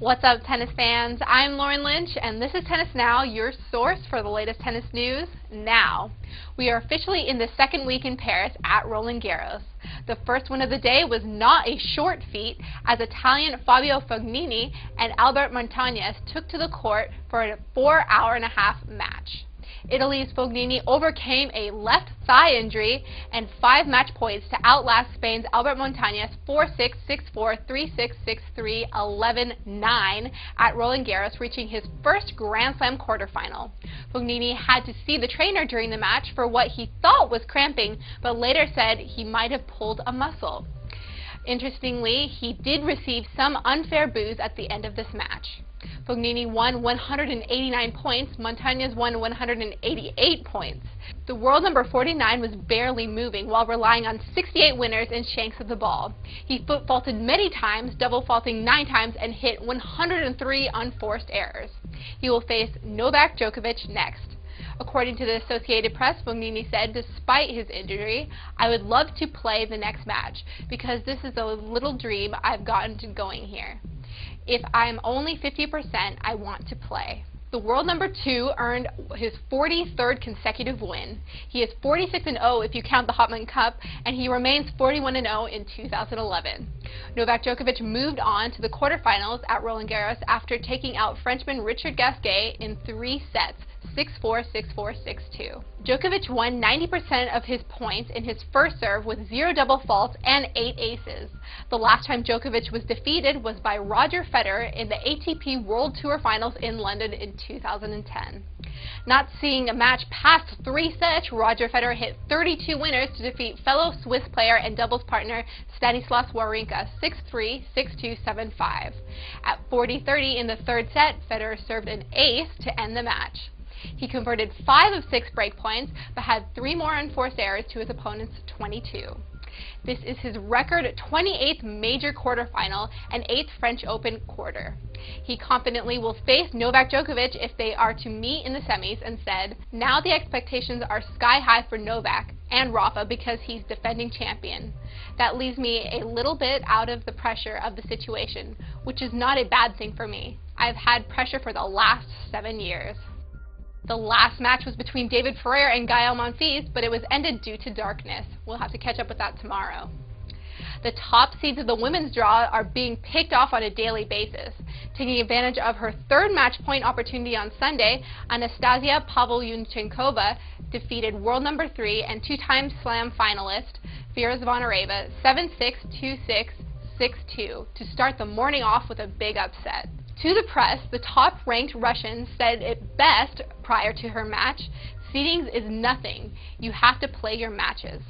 What's up, tennis fans? I'm Lauren Lynch, and this is Tennis Now, your source for the latest tennis news now. We are officially in the second week in Paris at Roland Garros. The first win of the day was not a short feat, as Italian Fabio Fognini and Albert Montanes took to the court for a 4-hour-and-a-half match. Italy's Fognini overcame a left thigh injury and 5 match points to outlast Spain's Albert Montanes 4-6, 6-4, 3-6, 6-3, 11-9 at Roland Garros, reaching his first Grand Slam quarterfinal. Fognini had to see the trainer during the match for what he thought was cramping, but later said he might have pulled a muscle. Interestingly, he did receive some unfair boos at the end of this match. Fognini won 189 points, Montanes won 188 points. The world number 49 was barely moving while relying on 68 winners and shanks of the ball. He foot faulted many times, double faulting 9 times, and hit 103 unforced errors. He will face Novak Djokovic next. According to the Associated Press, Fognini said, despite his injury, "I would love to play the next match because this is a little dream I've gotten to going here. If I'm only 50%, I want to play." The world number 2 earned his 43rd consecutive win. He is 46-0 if you count the Hopman Cup, and he remains 41-0 in 2011. Novak Djokovic moved on to the quarterfinals at Roland Garros after taking out Frenchman Richard Gasquet in 3 sets, 6-4, 6-4, 6-2. Djokovic won 90% of his points in his first serve with 0 double faults and 8 aces. The last time Djokovic was defeated was by Roger Federer in the ATP World Tour Finals in London in 2010. Not seeing a match past 3 sets, Roger Federer hit 32 winners to defeat fellow Swiss player and doubles partner Stanislas Wawrinka 6-3, 6-2, 7-5. At 40-30 in the third set, Federer served an ace to end the match. He converted 5 of 6 break points, but had 3 more unforced errors to his opponent's 22. This is his record 28th major quarterfinal and 8th French Open quarter. He confidently will face Novak Djokovic if they are to meet in the semis, and said, "Now the expectations are sky high for Novak and Rafa because he's defending champion. That leaves me a little bit out of the pressure of the situation, which is not a bad thing for me. I've had pressure for the last 7 years." The last match was between David Ferrer and Gael Monfils, but it was ended due to darkness. We'll have to catch up with that tomorrow. The top seeds of the women's draw are being picked off on a daily basis. Taking advantage of her 3rd match point opportunity on Sunday, Anastasia Pavlyuchenkova defeated world number 3 and 2-time slam finalist Vera Zvonareva 7-6, 2-6, 6-2 to start the morning off with a big upset. To the press, the top-ranked Russian said it best prior to her match, "Seedings is nothing. You have to play your matches."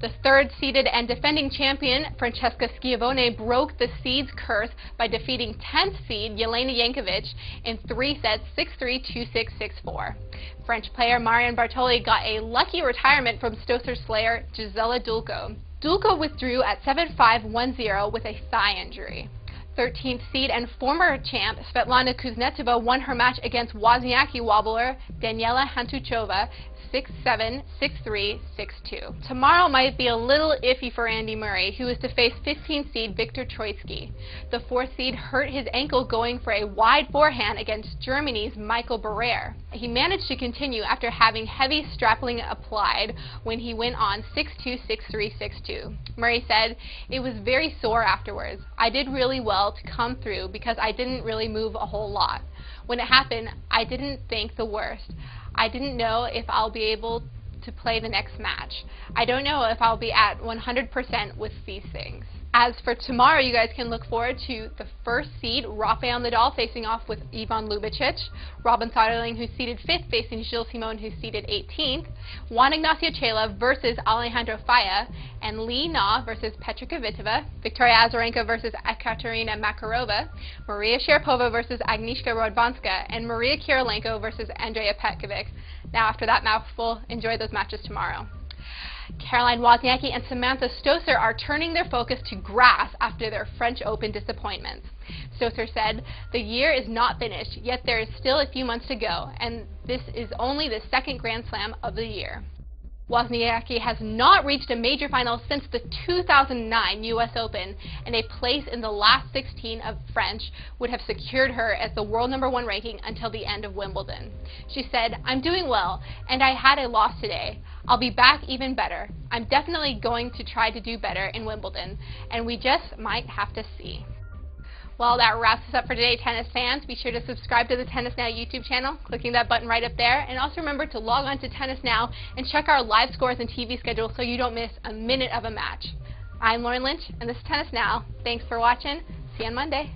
The 3rd-seeded and defending champion, Francesca Schiavone, broke the seeds curse by defeating 10th seed Jelena Jankovic in 3 sets, 6-3, 2-6, 6-4. French player Marion Bartoli got a lucky retirement from Stosur slayer Gisela Dulko. Dulko withdrew at 7-5, 1-0 with a thigh injury. 13th seed and former champ Svetlana Kuznetsova won her match against Wozniacki wobbler Daniela Hantuchova 6-7, 6-3, 6-2. Tomorrow might be a little iffy for Andy Murray, who is to face 15th seed Viktor Troicki. The 4th seed hurt his ankle going for a wide forehand against Germany's Michael Berrer. He managed to continue after having heavy strapling applied when he went on 6-2, 6-3, 6-2. Murray said, "It was very sore afterwards. I did really well to come through because I didn't really move a whole lot. When it happened, I didn't think the worst. I didn't know if I'll be able to play the next match. I don't know if I'll be at 100% with these things." As for tomorrow, you guys can look forward to the 1st seed, Rafael Nadal, facing off with Ivan Lubicic, Robin Soderling, who's seeded 5th, facing Gilles Simon, who's seeded 18th, Juan Ignacio Chela versus Alejandro Falla, and Li Na versus Petra Kvitova, Victoria Azarenka versus Ekaterina Makarova, Maria Sharapova versus Agnieszka Radwanska, and Maria Kirilenko versus Andrea Petkovic. Now, after that mouthful, enjoy those matches tomorrow. Caroline Wozniacki and Samantha Stosur are turning their focus to grass after their French Open disappointments. Stosur said, "The year is not finished, yet there is still a few months to go, and this is only the 2nd Grand Slam of the year." Wozniacki has not reached a major final since the 2009 U.S. Open, and a place in the last 16 of French would have secured her as the world #1 ranking until the end of Wimbledon. She said, "I'm doing well, and I had a loss today. I'll be back even better. I'm definitely going to try to do better in Wimbledon, and we just might have to see." Well, that wraps us up for today, tennis fans. Be sure to subscribe to the Tennis Now YouTube channel, clicking that button right up there. And also remember to log on to Tennis Now and check our live scores and TV schedule so you don't miss a minute of a match. I'm Lauren Lynch, and this is Tennis Now. Thanks for watching. See you on Monday.